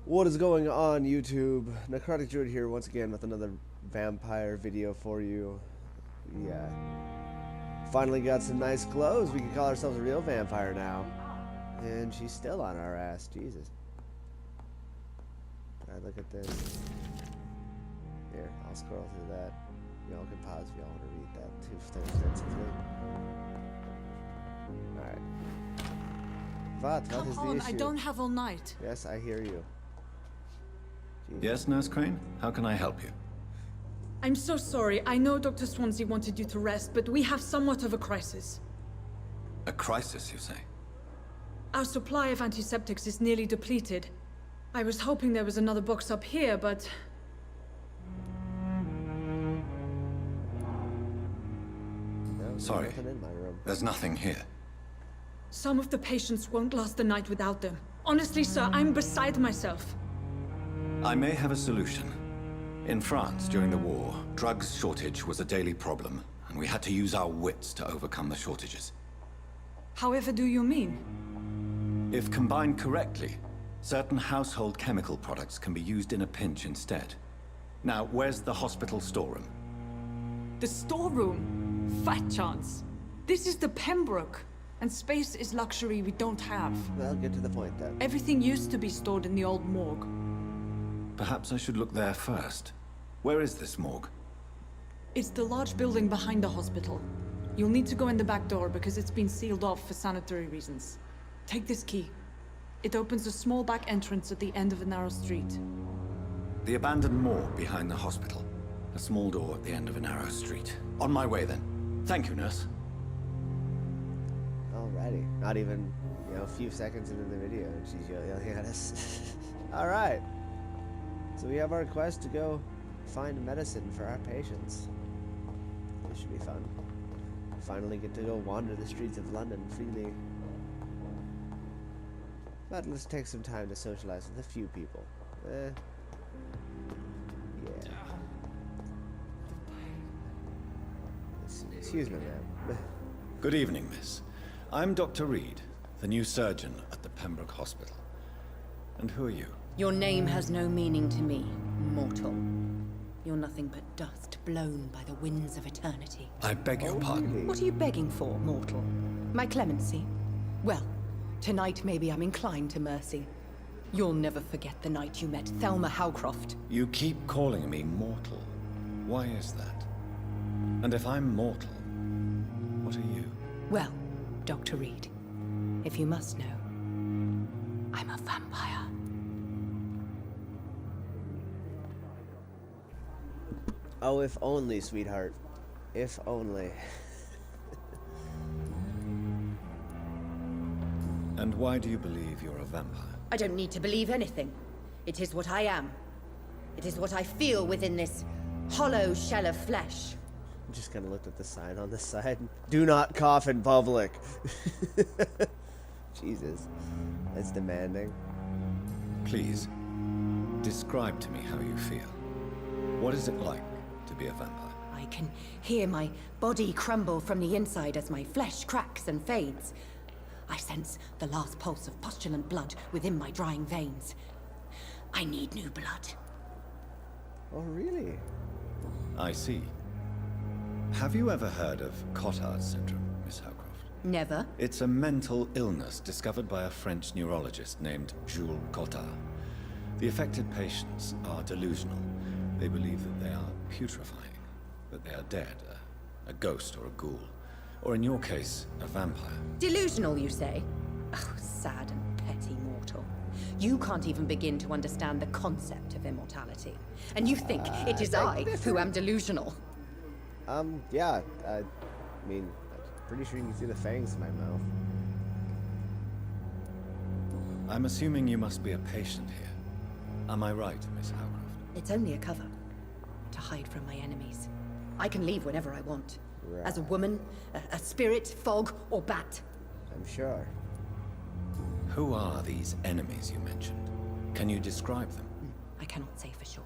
What is going on, YouTube? Necrotic-Druid here once again with another vampire video for you. Yeah. Finally got some nice clothes. We can call ourselves a real vampire now. And she's still on our ass. Jesus. Alright, look at this. Here, I'll scroll through that. Y'all can pause if y'all want to read that too extensively. Alright. What is the issue? I don't have all night. Yes, I hear you. Jesus. Yes, Nurse Crane? How can I help you? I'm so sorry. I know Dr. Swansea wanted you to rest, but we have somewhat of a crisis. A crisis, you say? Our supply of antiseptics is nearly depleted. I was hoping there was another box up here, but... No, Sorry. nothing in my room. There's nothing here. Some of the patients won't last the night without them. Honestly, sir, I'm beside myself. I may have a solution. In France, during the war, drugs shortage was a daily problem, and we had to use our wits to overcome the shortages. However do you mean? If combined correctly, certain household chemical products can be used in a pinch instead. Now, where's the hospital storeroom? The storeroom? Fat chance. This is the Pembroke, and space is luxury we don't have. Well, get to the point then. Everything used to be stored in the old morgue. Perhaps I should look there first. Where is this morgue? It's the large building behind the hospital. You'll need to go in the back door because it's been sealed off for sanitary reasons. Take this key. It opens a small back entrance at the end of a narrow street. The abandoned morgue behind the hospital. A small door at the end of a narrow street. On my way then. Thank you, nurse. Alrighty. Not even, a few seconds into the video and she's yelling at us. Alright. So we have our quest to go find medicine for our patients. This should be fun. Finally get to go wander the streets of London freely. But let's take some time to socialize with a few people. Yeah. Excuse me, ma'am. Good evening, miss. I'm Dr. Reed, the new surgeon at the Pembroke Hospital. And who are you? Your name has no meaning to me, mortal. You're nothing but dust blown by the winds of eternity. I beg your pardon. What are you begging for, mortal? My clemency? Well, tonight maybe I'm inclined to mercy. You'll never forget the night you met Thelma Howcroft. You keep calling me mortal. Why is that? And if I'm mortal, what are you? Well, Dr. Reed, if you must know, I'm a vampire. Oh, if only, sweetheart. If only. And why do you believe you're a vampire? I don't need to believe anything. It is what I am. It is what I feel within this hollow shell of flesh. I just kind of looked at the sign on the side. Do not cough in public. Jesus. That's demanding. Please, describe to me how you feel. What is it like to be a vampire? I can hear my body crumble from the inside as my flesh cracks and fades. I sense the last pulse of postulant blood within my drying veins. I need new blood. Oh, really? I see. Have you ever heard of Cotard's syndrome, Miss Howcroft? Never. It's a mental illness discovered by a French neurologist named Jules Cotard. The affected patients are delusional. They believe that they are putrefying, that they are dead, a ghost or a ghoul, or in your case, a vampire. Delusional, you say? Oh, sad and petty mortal. You can't even begin to understand the concept of immortality. And you think it is I who am delusional. Yeah. I mean, I'm pretty sure you can see the fangs in my mouth. I'm assuming you must be a patient here. Am I right, Miss Howcroft? It's only a cover. To hide from my enemies. I can leave whenever I want. Right. As a woman, a spirit, fog, or bat. I'm sure. Who are these enemies you mentioned? Can you describe them? I cannot say for sure.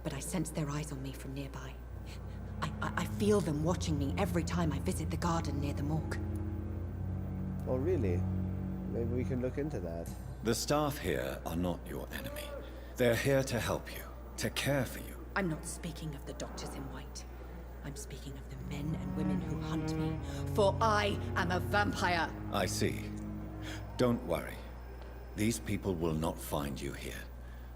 But I sense their eyes on me from nearby. I feel them watching me every time I visit the garden near the morgue. Oh, really? Maybe we can look into that. The staff here are not your enemy. They're here to help you, to care for you. I'm not speaking of the doctors in white. I'm speaking of the men and women who hunt me, for I am a vampire. I see. Don't worry. These people will not find you here.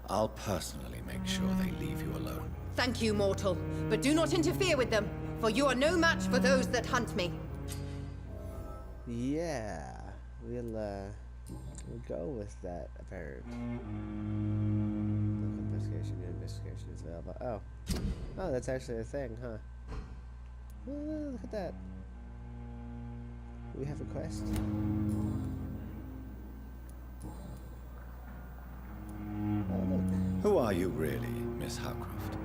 I'll personally make sure they leave you alone. Thank you, mortal, but do not interfere with them, for you are no match for those that hunt me. Yeah, we'll go with that, apparently. Investigation is available. Oh, that's actually a thing, huh? Look at that. We have a quest. Oh, look. Who are you really, Miss Howcroft?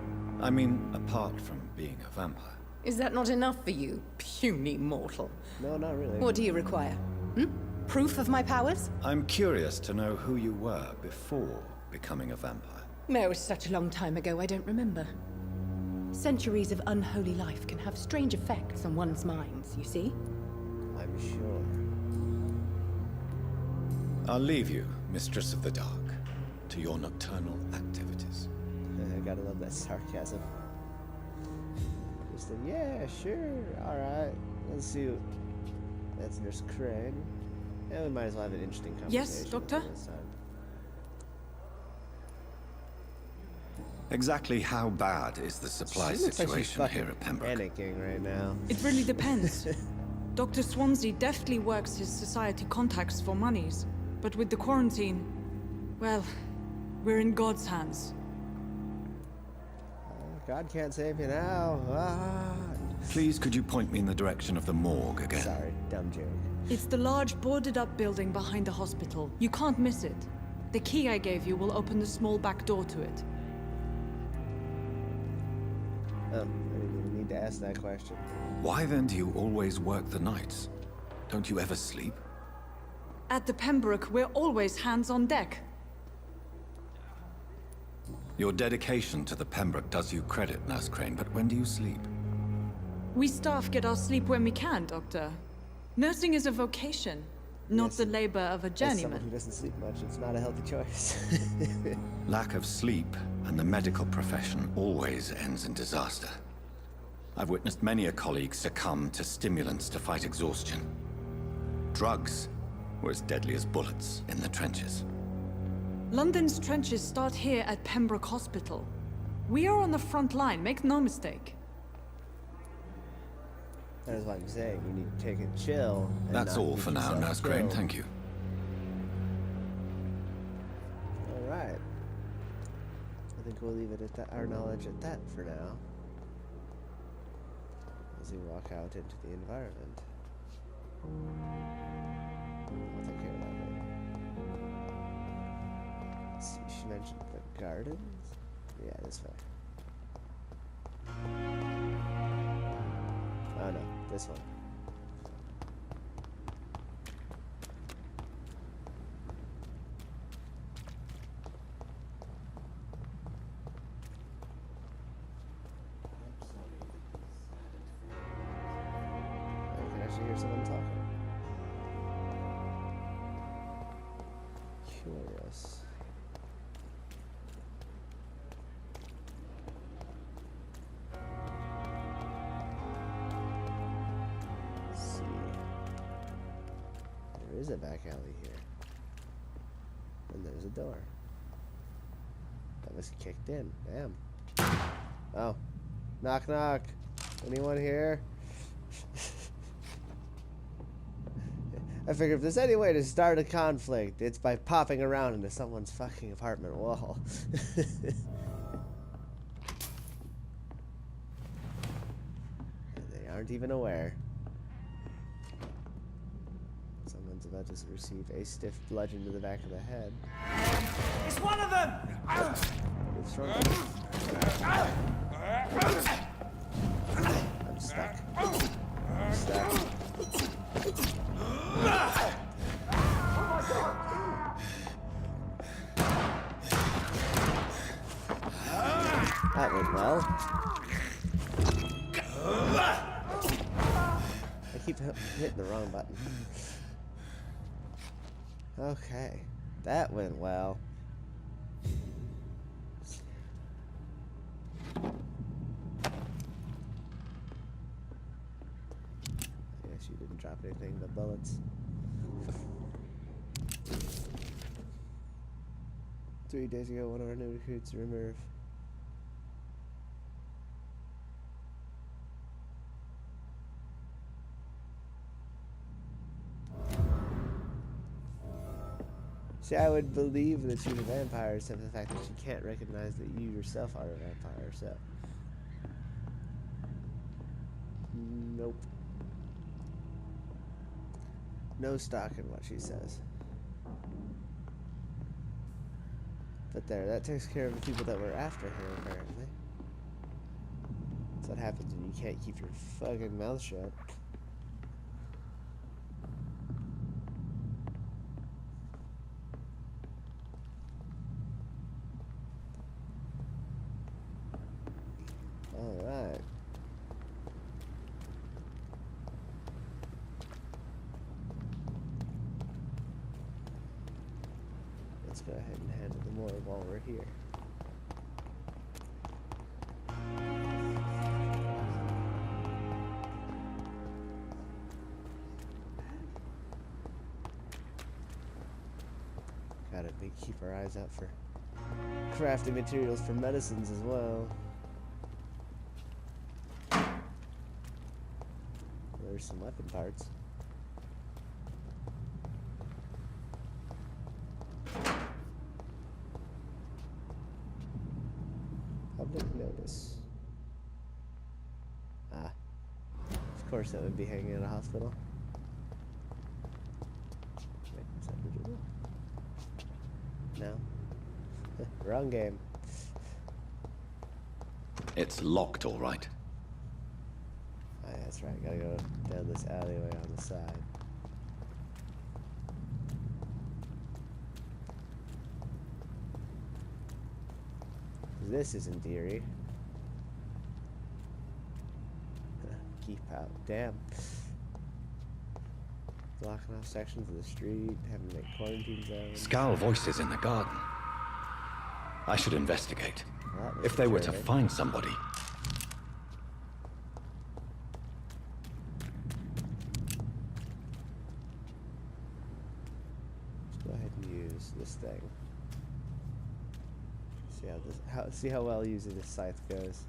I mean, apart from being a vampire. Is that not enough for you, puny mortal? No, not really. What do you require? Proof of my powers? I'm curious to know who you were before becoming a vampire. It was such a long time ago, I don't remember. Centuries of unholy life can have strange effects on one's minds, you see? I'm sure. I'll leave you, Mistress of the Dark, to your nocturnal activities. I gotta love that sarcasm. Just a, yeah, sure, alright. Let's see. That's Nurse Crane. Yeah, we might as well have an interesting conversation. Yes, Doctor? This time. Exactly how bad is the supply She looks like she's situation fucking here at Pembroke? panicking right now. It really depends. Dr. Swansea deftly works his society contacts for monies, but with the quarantine, well, we're in God's hands. God can't save you now. Please, could you point me in the direction of the morgue again? Sorry, dumb joke. It's the large boarded-up building behind the hospital. You can't miss it. The key I gave you will open the small back door to it. I didn't even need to ask that question. Why then do you always work the nights? Don't you ever sleep? At the Pembroke, we're always hands on deck. Your dedication to the Pembroke does you credit, Nurse Crane, but when do you sleep? We staff get our sleep when we can, Doctor. Nursing is a vocation, not Yes, the labor of a As someone journeyman. who doesn't sleep much, it's not a healthy choice. Lack of sleep and the medical profession always ends in disaster. I've witnessed many a colleague succumb to stimulants to fight exhaustion. Drugs were as deadly as bullets in the trenches. London's trenches start here at Pembroke Hospital. We are on the front line, make no mistake. That is what I'm saying. You need to take it chill. And That's not all get for now, yourself Nurse Crane. killed. Thank you. All right. I think we'll leave it at that. Our knowledge at that for now. As we walk out into the environment. I'll take care of that later. Let's see. She mentioned the gardens. Yeah, this way. Oh no, this one. I can actually hear someone talking. Curious. There is a back alley here. And there's a door. That was kicked in. Damn. Oh. Knock knock. Anyone here? I figured if there's any way to start a conflict, it's by popping around into someone's fucking apartment wall. They aren't even aware. Someone's about to receive a stiff bludgeon to the back of the head. It's one of them! It's from I'm stuck. I'm stuck. That went well. I keep hitting the wrong button. Okay, that went well. I guess you didn't drop anything but bullets. 3 days ago, one of our new recruits removed. See, I would believe that she's a vampire except for the fact that she can't recognize that you yourself are a vampire, so. Nope. No stock in what she says. But there, that takes care of the people that were after her, apparently. That's what happens when you can't keep your fucking mouth shut. Alright. Let's go ahead and handle the morgue while we're here. Gotta keep our eyes out for crafting materials for medicines as well. There's some weapon parts. Public notice. Ah. Of course that would be hanging in a hospital. Wait, is that digital? No. Wrong game. It's locked, all right. Oh, yeah, that's right. Gotta go down this alleyway on the side. This is in theory. Keep out. Damn. Blocking off sections of the street, having to make quarantine zones. Scowl voices in the garden. I should investigate. Well, that was If they were to concerning. find somebody. Let's go ahead and use this thing. See how well using this scythe goes.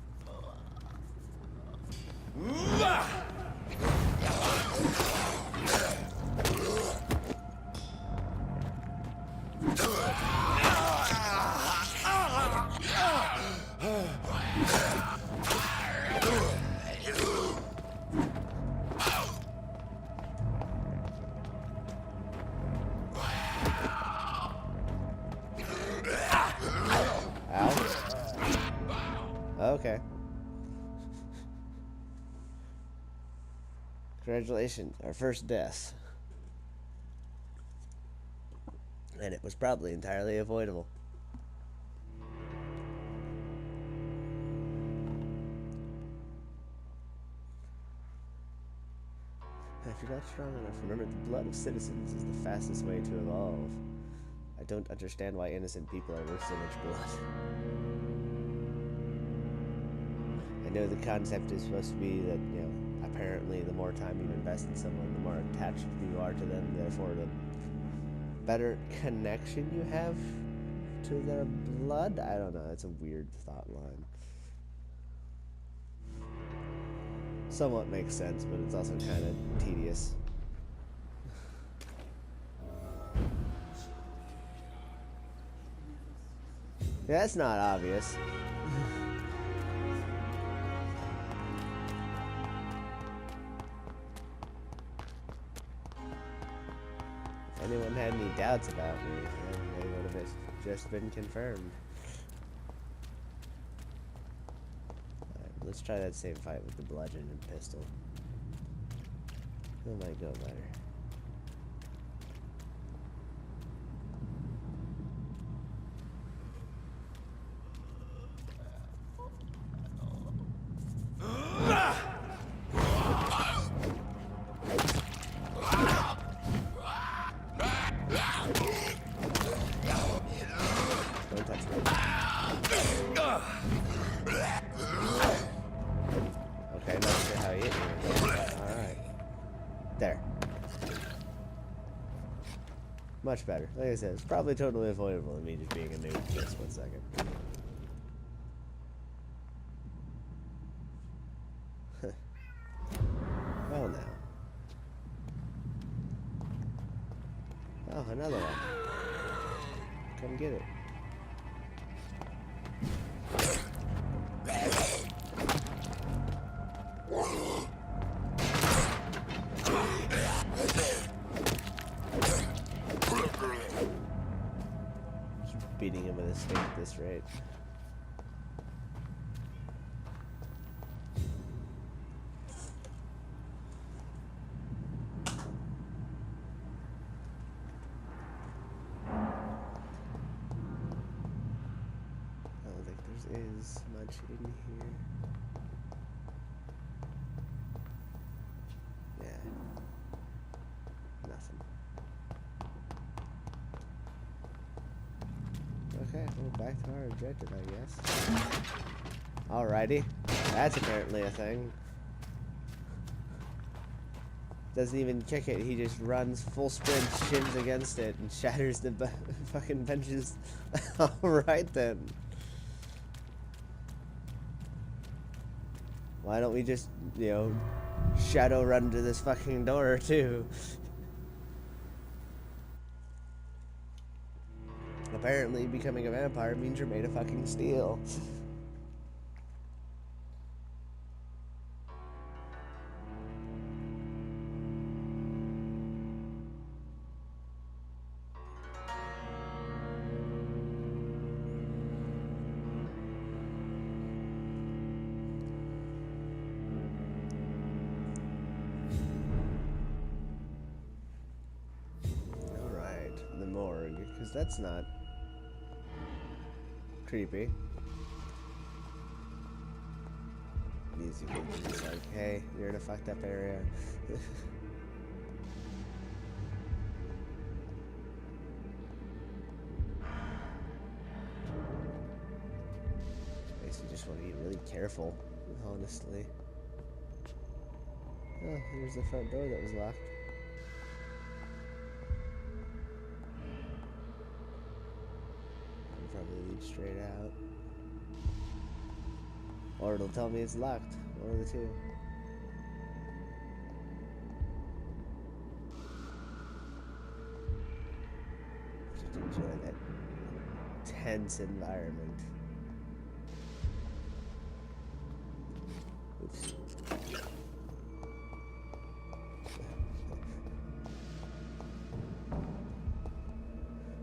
Okay. Congratulations, our first death. And it was probably entirely avoidable. If you're not strong enough, remember the blood of citizens is the fastest way to evolve. I don't understand why innocent people are worth so much blood. I know the concept is supposed to be that, you know, apparently the more time you invest in someone, the more attached you are to them, therefore the better connection you have to their blood? I don't know, it's a weird thought line. Somewhat makes sense, but it's also kind of tedious. Yeah, that's not obvious. If anyone had any doubts about me, then they would have just been confirmed. Alright, let's try that same fight with the bludgeon and pistol. It might go better. much better. Like I said, it's probably totally avoidable in me just being a noob for this 1 second. Well now. Oh, another one. Come get it. Just beating him with a stick at this rate. Is much in here. Yeah. Nothing. Okay, well, back to our objective, I guess. Alrighty. That's apparently a thing. Doesn't even kick it, he just runs full sprint, shins against it, and shatters the fucking benches. Alright then. Why don't we just, you know, shadow run to this fucking door, too? Apparently, becoming a vampire means you're made of fucking steel. Because that's not creepy. Easy it's like, hey, you're in a fucked up area. Makes you just want to be really careful, honestly. Oh, here's the front door that was locked. Probably lead straight out. Or it'll tell me it's locked. One of the two. Just enjoy that tense environment. Oops.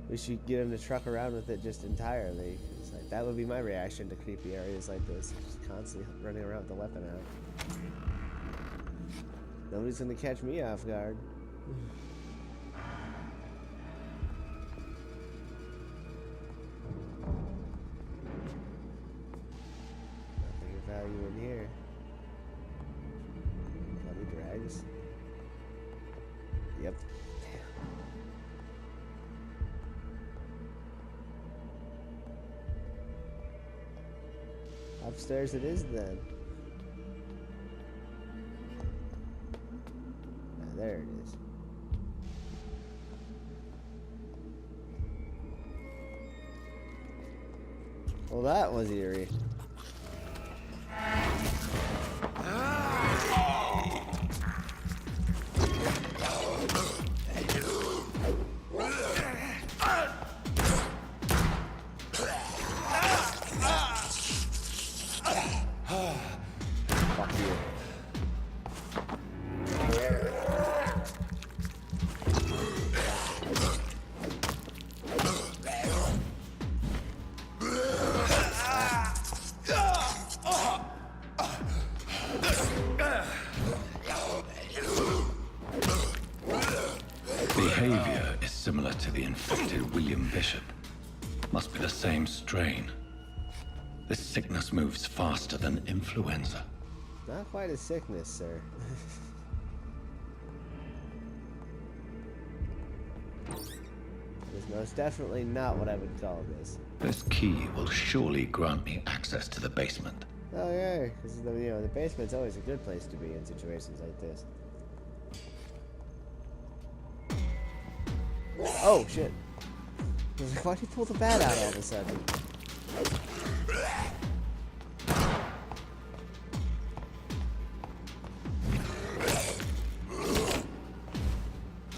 We should get him to truck around with it just entirely. It's like, that would be my reaction to creepy areas like this. Just constantly running around with the weapon out. Nobody's gonna catch me off guard. Nothing of value in here. Bloody drags. Yep. Upstairs it is then. There it is. Well, that was eerie. Fuck you. Behavior is similar to the infected William Bishop. Must be the same strain. This sickness moves faster than influenza. Not quite a sickness, sir. It's most definitely not what I would call this. This key will surely grant me access to the basement. Oh yeah, because the basement's always a good place to be in situations like this. Oh, shit. I was like, why'd you pull the bat out all of a sudden?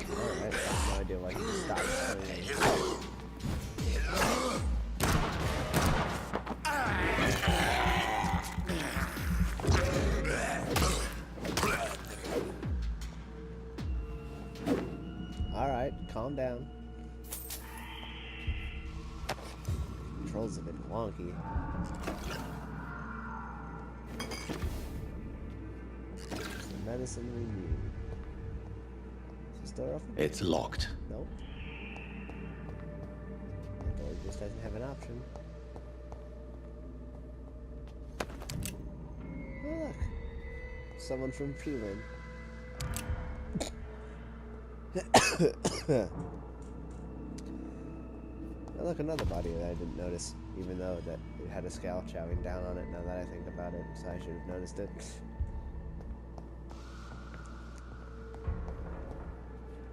Alright, I have no idea why he just stopped swinging. Alright, calm down. Controls a bit wonky. The medicine renewed. Is the door open? It's locked. Nope. The door just doesn't have an option. Oh, look. Someone from Prelim. Oh, look, another body that I didn't notice, even though that it had a scowl chowing down on it. Now that I think about it, so I should have noticed it.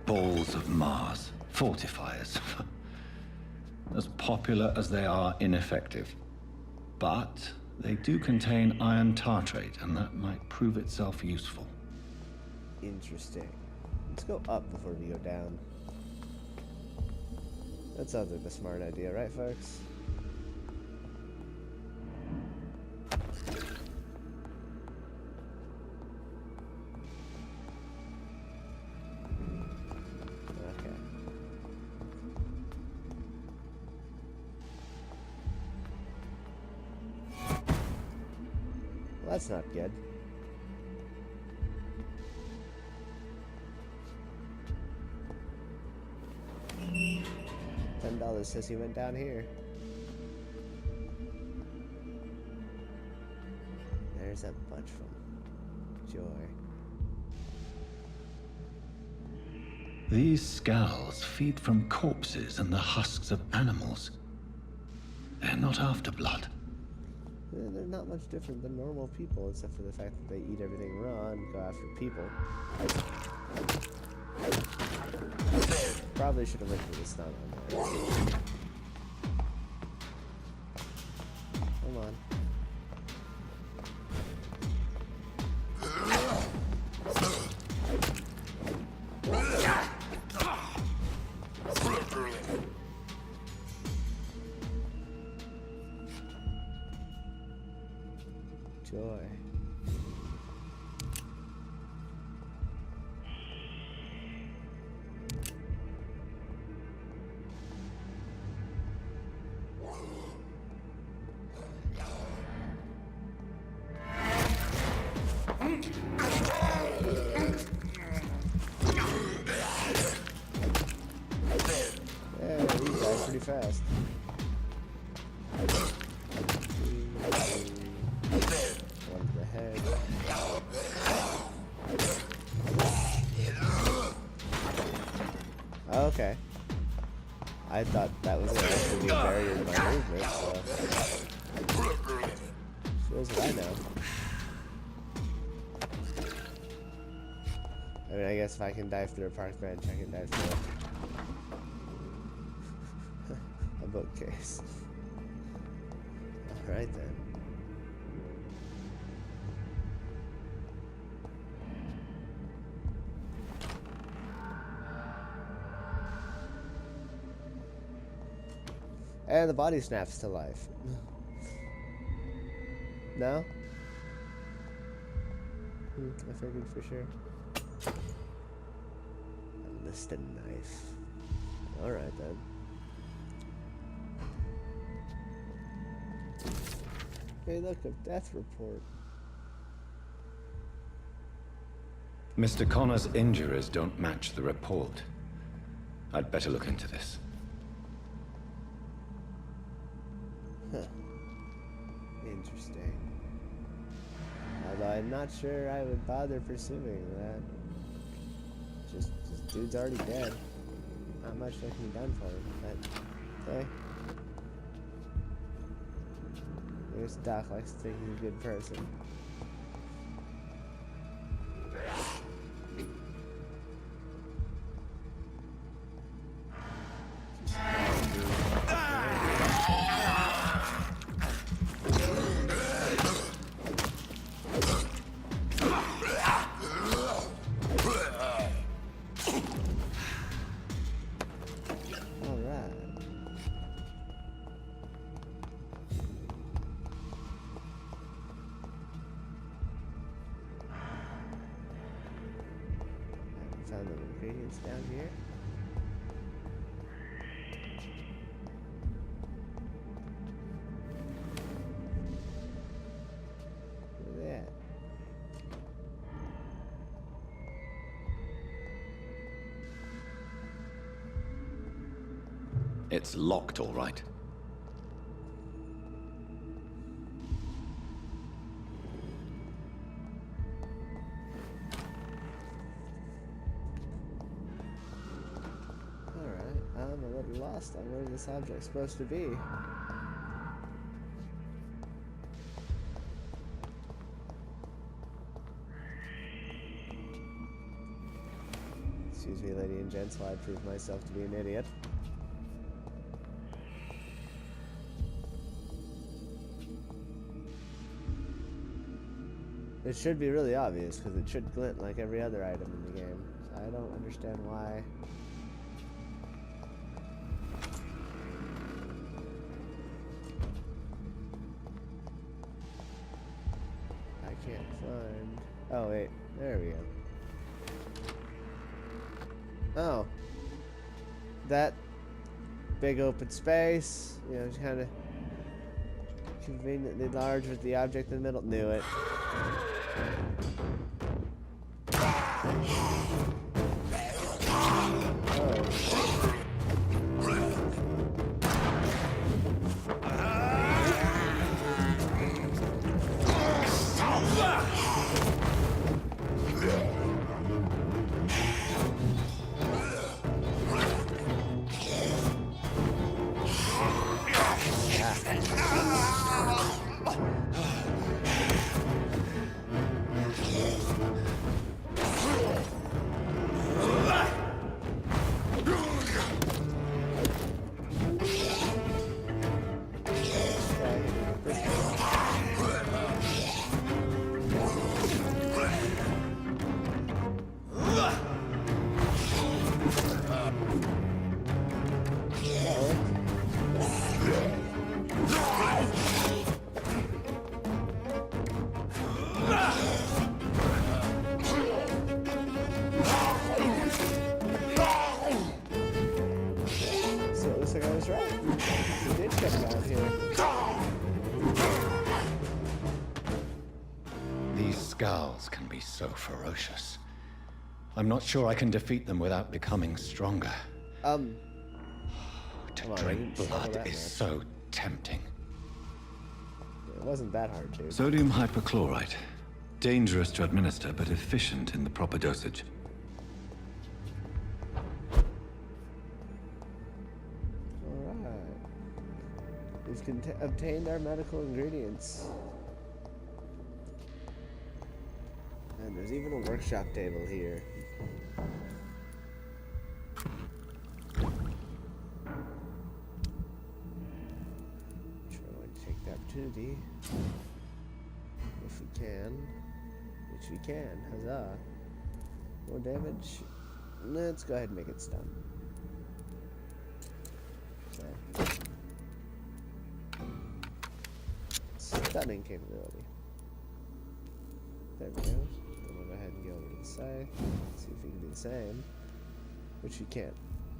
Balls of Mars. Fortifiers. As popular as they are ineffective. But they do contain iron tartrate, and that might prove itself useful. Interesting. Let's go up before we go down. That sounds like a smart idea, right, folks? Okay. Well, that's not good. $10 says he went down here. There's a bunch from Joy. These scowls feed from corpses and the husks of animals. They're not after blood. They're not much different than normal people, except for the fact that they eat everything raw and go after people. Probably should have went for the stun on there. Come on. Joy. Pretty fast. One to the head. Okay. I thought that was going to be a barrier to my movement, so. Feels what I know. I mean, I guess if I can dive through a park bench, I can dive through a bookcase. Alright then. And the body snaps to life. No? I figured for sure. A listed knife. Alright then. Hey, look, a death report. Mr. Connor's injuries don't match the report. I'd better look into this. Huh. Interesting. Although I'm not sure I would bother pursuing that. Just dude's already dead. Not much that can be done for him, but okay. I guess Doc likes to think he's a good person. ingredients down here. Where are they at? It's locked, all right. Alright, I'm a little lost on where this object's supposed to be. Excuse me, lady and gents, while I prove myself to be an idiot. It should be really obvious, because it should glint like every other item in the game. So I don't understand why. I can't find... Oh, wait. There we go. Oh. That big open space, you know, just kind of conveniently large with the object in the middle. Knew it. Skulls can be so ferocious. I'm not sure I can defeat them without becoming stronger. To drink blood is so tempting. It wasn't that hard to. Sodium hypochlorite. Dangerous to administer, but efficient in the proper dosage. Alright. We've obtained our medical ingredients. And there's even a workshop table here. Try to take the opportunity. If we can. Which we can. Huzzah. More damage. Let's go ahead and make it stun. So. Stunning capability. There we go. We'll go ahead and go over to the side. See if we can do the same. Which we can't.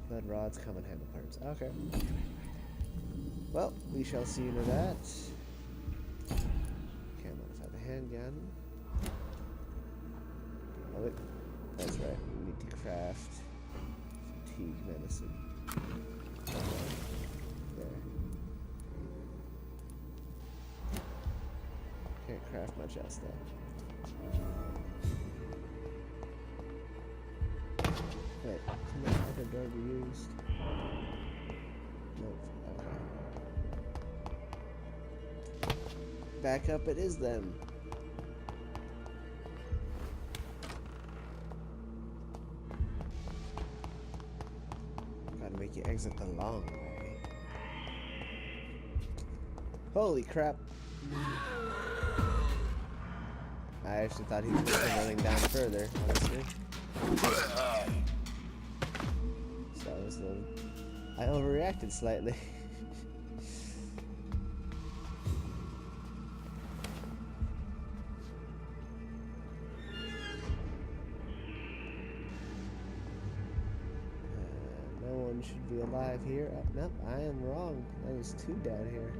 Lead rods, common handle parts. Okay. Well, we shall see into that. Can't modify the handgun. Oh, wait. That's right. We need to craft fatigue medicine. There. Can't craft much else though. Wait, can that other door be used? Nope. Okay. Back up it is then. Gotta make you exit the long way. Holy crap. I actually thought he was running down further, honestly. So I was I overreacted slightly. alive here. Oh, nope, I am wrong. There's two down here.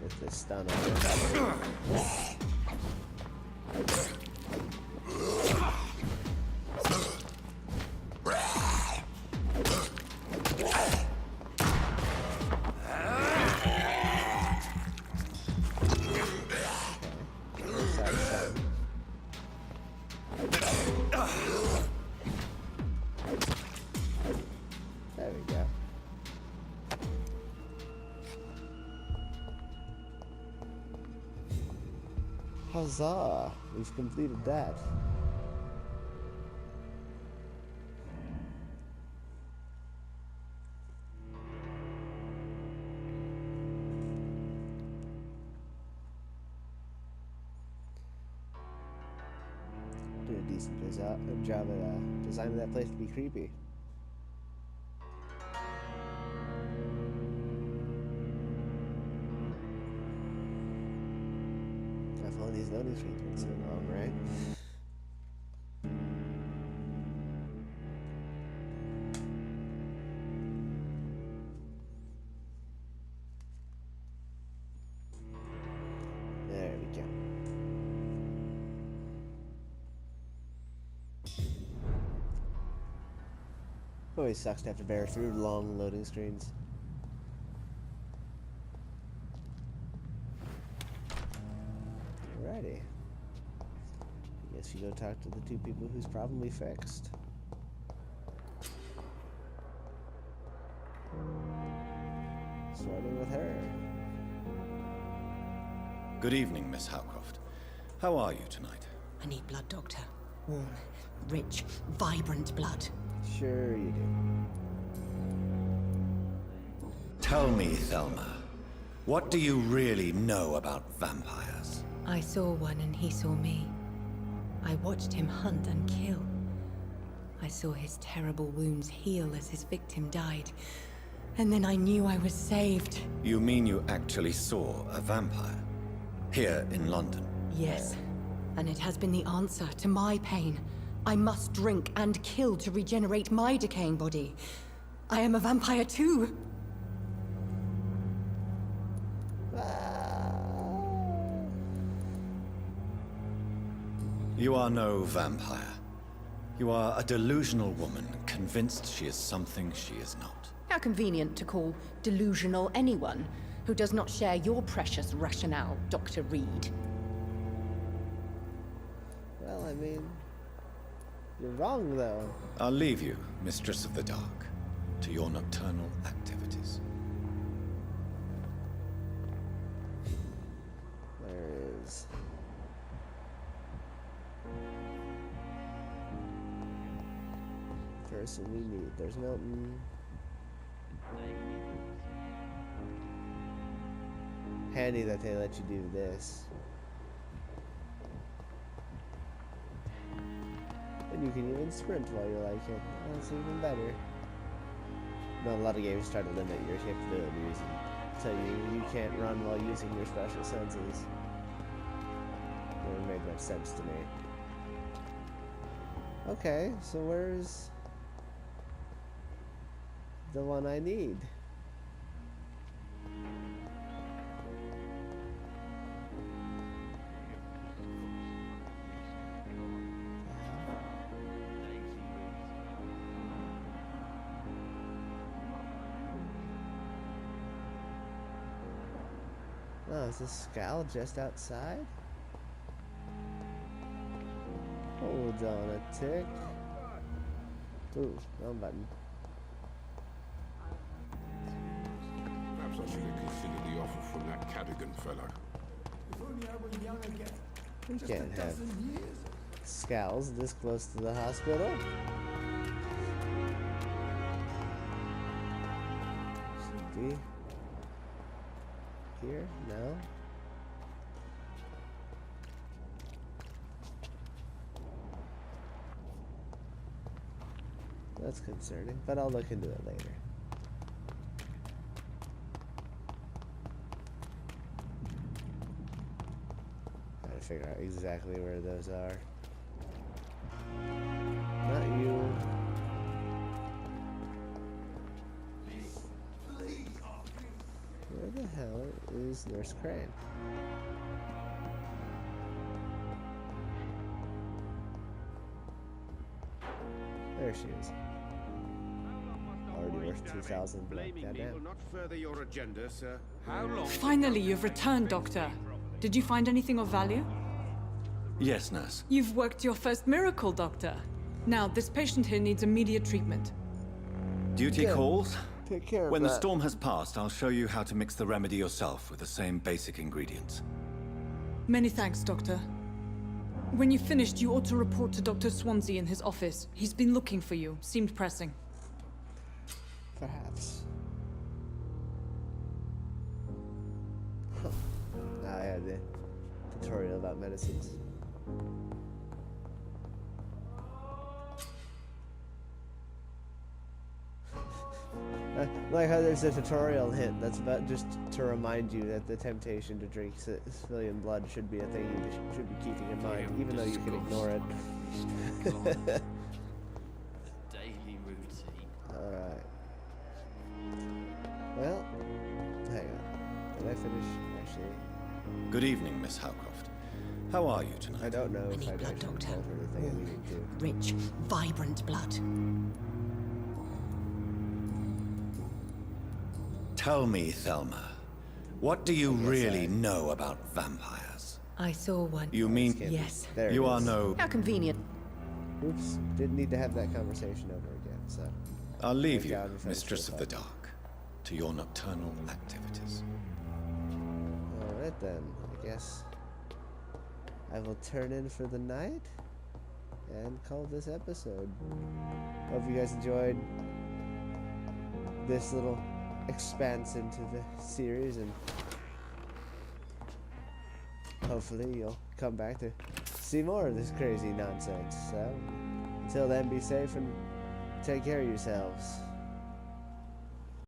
With this stun on it. There we go. Huzzah! We've completed that. Did a decent job at designing that place to be creepy. I've only these loading screens been so long, right? There we go. Always sucks to have to bear through long loading screens. Alrighty. I guess you go talk to the two people whose problem we fixed. Starting with her. Good evening, Miss Howcroft. How are you tonight? I need blood, Doctor. Warm, rich, vibrant blood. Sure you do. Tell me, Thelma, what do you really know about vampires? I saw one and he saw me. I watched him hunt and kill. I saw his terrible wounds heal as his victim died. And then I knew I was saved. You mean you actually saw a vampire? Here in London? Yes. And it has been the answer to my pain. I must drink and kill to regenerate my decaying body. I am a vampire too. You are no vampire. You are a delusional woman, convinced she is something she is not. How convenient to call delusional anyone who does not share your precious rationale, Dr. Reed. Well, I mean, you're wrong, though. I'll leave you, Mistress of the Dark, to your nocturnal activities. There is... person we meet. There's Milton. Handy that they let you do this. And you can even sprint while you like it. That's even better. No, a lot of games try to limit your capabilities and tell you you can't run while using your special senses. Never made much sense to me. Okay, so where's the one I need? Oh, is this scowl just outside? Hold on a tick. Ooh, wrong button. Perhaps I should have considered the offer from that Cadogan fella. If only I were young again. We Just can't a have dozen years. scowls this close to the hospital. Should be here? No? That's concerning, but I'll look into it later. figure out exactly where those are. Not you. Where the hell is Nurse Crane? There she is. Already worth 2,000 blood. Goddamn. Not further your agenda, sir. How long? Finally, you've returned, Doctor. Did you find anything of value? Yes, nurse. You've worked your first miracle, Doctor. Now, this patient here needs immediate treatment. Duty Good. calls. Take care of When the that. storm has passed, I'll show you how to mix the remedy yourself with the same basic ingredients. Many thanks, Doctor. When you've finished, you ought to report to Dr. Swansea in his office. He's been looking for you. Seemed pressing. Perhaps. Huh. Now I had the tutorial about medicines. Like how there's a tutorial hint that's about just to remind you that the temptation to drink civilian blood should be a thing you should be keeping in mind, even though you can ignore it. Daily routine. Alright. Well, hang on. Did I finish? Actually, Good evening, Miss Howcroft. How are you I tonight? don't know I if need I blood, actually Doctor. told her anything I needed to. Rich, vibrant blood. Tell me, Thelma, what do you guess really know about vampires? I saw one. You mean Can't- Yes. There you it are is. no... How convenient. Oops, didn't need to have that conversation over again, so. I'll leave Thank you, God we finished Mistress it of the up. Dark, to your nocturnal activities. Alright then, I guess I will turn in for the night and call this episode. Hope you guys enjoyed this little expanse into the series, and hopefully you'll come back to see more of this crazy nonsense. So, until then, be safe and take care of yourselves.